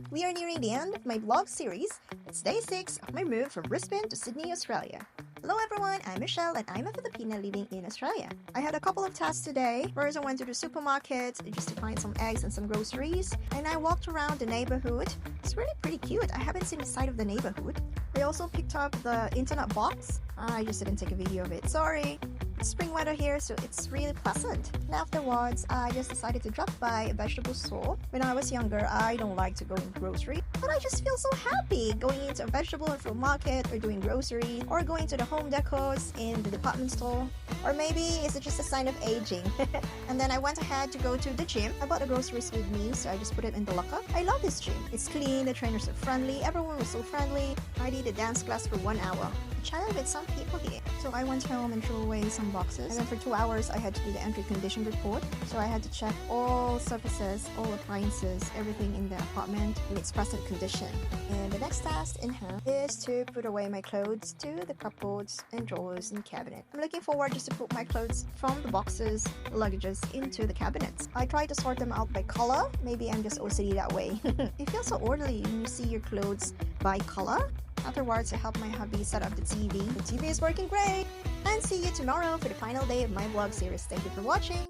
We are nearing the end of my vlog series. It's day 6 of my move from Brisbane to Sydney, Australia. Hello everyone, I'm Michelle and I'm a Filipina living in Australia. I had a couple of tasks today. First, I went to the supermarket just to find some eggs and some groceries, and I walked around the neighborhood. It's really pretty cute. I haven't seen the side of the neighborhood. I also picked up the internet box. I just didn't take a video of it, sorry. It's spring weather here, so it's really pleasant. And afterwards, I just decided to drop by a vegetable store. When I was younger, I don't like to go in grocery, but I just feel so happy going into a vegetable and fruit market, or doing groceries, or going to the home decors in the department store. Or maybe it's just a sign of aging. And then I went ahead to go to the gym. I bought the groceries with me, so I just put it in the locker. I love this gym. It's clean, the trainers are friendly, everyone was so friendly. I did a dance class for 1 hour. I chatted with some people here. So I went home and threw away some boxes. And then for 2 hours, I had to do the entry condition report. So I had to check all surfaces, all appliances, everything in the apartment in its present condition. And the next task in hand is to put away my clothes to the cupboards and drawers and cabinet. I'm looking forward just to put my clothes from the boxes, luggages into the cabinets. I try to sort them out by color. Maybe I'm just OCD that way. It feels so orderly when you see your clothes by color. Afterwards, I helped my hubby set up the TV. The TV is working great! And see you tomorrow for the final day of my vlog series. Thank you for watching!